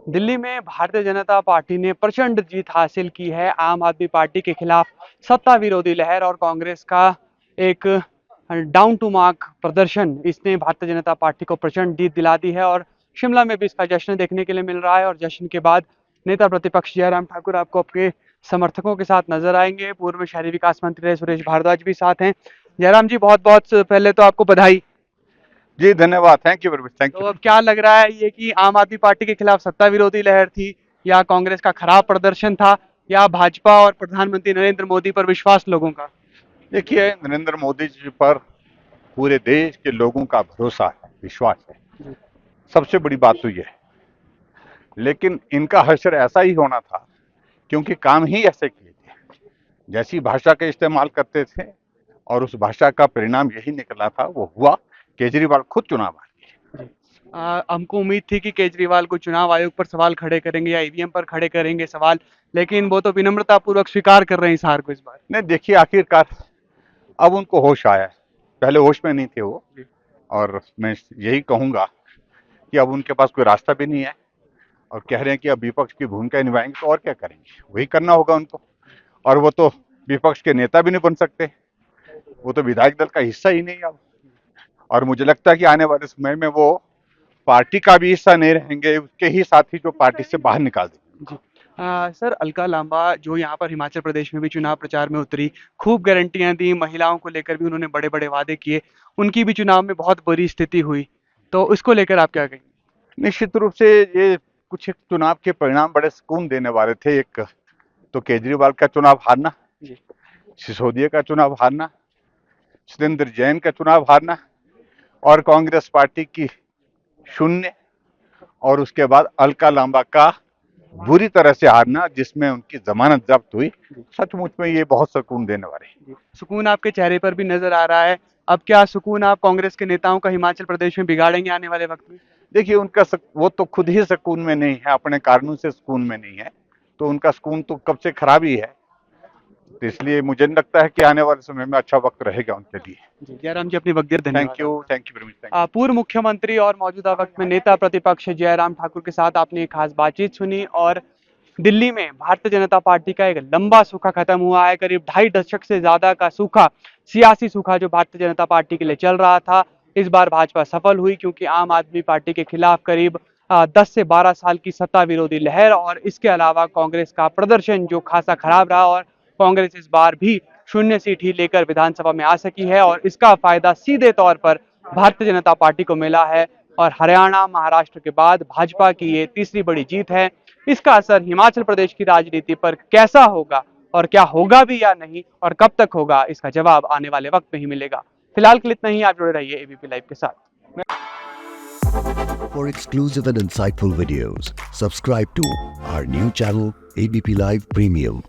दिल्ली में भारतीय जनता पार्टी ने प्रचंड जीत हासिल की है। आम आदमी पार्टी के खिलाफ सत्ता विरोधी लहर और कांग्रेस का एक डाउन टू मार्क प्रदर्शन, इसने भारतीय जनता पार्टी को प्रचंड जीत दिला दी है और शिमला में भी इसका जश्न देखने के लिए मिल रहा है। और जश्न के बाद नेता प्रतिपक्ष जयराम ठाकुर आपको आपके समर्थकों के साथ नजर आएंगे। पूर्व शहरी विकास मंत्री रहे सुरेश भारद्वाज भी साथ हैं। जयराम जी, बहुत बहुत पहले तो आपको बधाई। जी धन्यवाद। Thank you very much. Thank तो यू। अब क्या लग रहा है ये कि आम आदमी पार्टी के खिलाफ सत्ता विरोधी लहर थी, या कांग्रेस का खराब प्रदर्शन था, या भाजपा और प्रधानमंत्री नरेंद्र मोदी पर विश्वास लोगों का? देखिए, नरेंद्र मोदी जी पर पूरे देश के लोगों का भरोसा है, विश्वास है। सबसे बड़ी बात तो ये है, लेकिन इनका हश्र ऐसा ही होना था क्योंकि काम ही ऐसे किए थे। जैसी भाषा का इस्तेमाल करते थे और उस भाषा का परिणाम यही निकला था, वो हुआ। केजरीवाल खुद चुनाव हार गए। हमको उम्मीद थी कि केजरीवाल को चुनाव आयोग पर सवाल खड़े करेंगे या ईवीएम पर खड़े करेंगे सवाल, लेकिन वो तो विनम्रता पूर्वक स्वीकार कर रहे हैं इस हार को इस बार। नहीं, देखिए, आखिरकार अब उनको होश आया है। पहले होश में नहीं थे वो। और मैं यही कहूंगा कि अब उनके पास कोई रास्ता भी नहीं है और कह रहे हैं कि अब विपक्ष की भूमिका निभाएंगे, तो और क्या करेंगे, वही करना होगा उनको। और वो तो विपक्ष के नेता भी नहीं बन सकते, वो तो विधायक दल का हिस्सा ही नहीं अब। और मुझे लगता है कि आने वाले समय में वो पार्टी का भी हिस्सा नहीं रहेंगे, उसके ही साथी जो पार्टी से बाहर निकाल देंगे। सर, अलका लांबा जो यहाँ पर हिमाचल प्रदेश में भी चुनाव प्रचार में उतरी, खूब गारंटियां दी, महिलाओं को लेकर भी उन्होंने बड़े बड़े वादे किए, उनकी भी चुनाव में बहुत बुरी स्थिति हुई, तो इसको लेकर आप क्या कहेंगे? निश्चित रूप से ये कुछ एक चुनाव के परिणाम बड़े सुकून देने वाले थे। एक तो केजरीवाल का चुनाव हारना, सिसोदिया का चुनाव हारना, सत्येंद्र जैन का चुनाव हारना, और कांग्रेस पार्टी की शून्य, और उसके बाद अलका लांबा का बुरी तरह से हारना, जिसमें उनकी जमानत जब्त हुई। सचमुच में ये बहुत सुकून देने वाले। सुकून आपके चेहरे पर भी नजर आ रहा है। अब क्या सुकून आप कांग्रेस के नेताओं का हिमाचल प्रदेश में बिगाड़ेंगे आने वाले वक्त में? देखिए, वो तो खुद ही सुकून में नहीं है, अपने कारणों से सुकून में नहीं है, तो उनका सुकून तो कब से खराब ही है। तो इसलिए मुझे नहीं लगता है कि आने वाले समय में अच्छा वक्त रहेगा उनके लिए। जयराम जी, अपनी वक्त दिए धन्यवाद। Thank you very much. पूर्व मुख्यमंत्री और मौजूदा वक्त में नेता प्रतिपक्ष जयराम ठाकुर के साथ आपने एक खास बातचीत सुनी। और दिल्ली में भारतीय जनता पार्टी का एक लंबा सूखा खत्म हुआ है। करीब 2.5 दशक से ज्यादा का सूखा, सियासी सूखा जो भारतीय जनता पार्टी के लिए चल रहा था, इस बार भाजपा सफल हुई, क्योंकि आम आदमी पार्टी के खिलाफ करीब 10 से 12 साल की सत्ता विरोधी लहर और इसके अलावा कांग्रेस का प्रदर्शन जो खासा खराब रहा, और कांग्रेस इस बार भी 0 सीट ही लेकर विधानसभा में आ सकी है। और इसका फायदा सीधे तौर पर भारतीय जनता पार्टी को मिला है। और हरियाणा, महाराष्ट्र के बाद भाजपा की ये तीसरी बड़ी जीत है। इसका असर हिमाचल प्रदेश की राजनीति पर कैसा होगा, और क्या होगा भी या नहीं, और कब तक होगा, इसका जवाब आने वाले वक्त में ही मिलेगा। फिलहाल के लिए इतना ही। आप जुड़े रहिए एबीपी लाइव के साथ। For exclusive and insightful videos, subscribe to our new channel ABP Live Premium.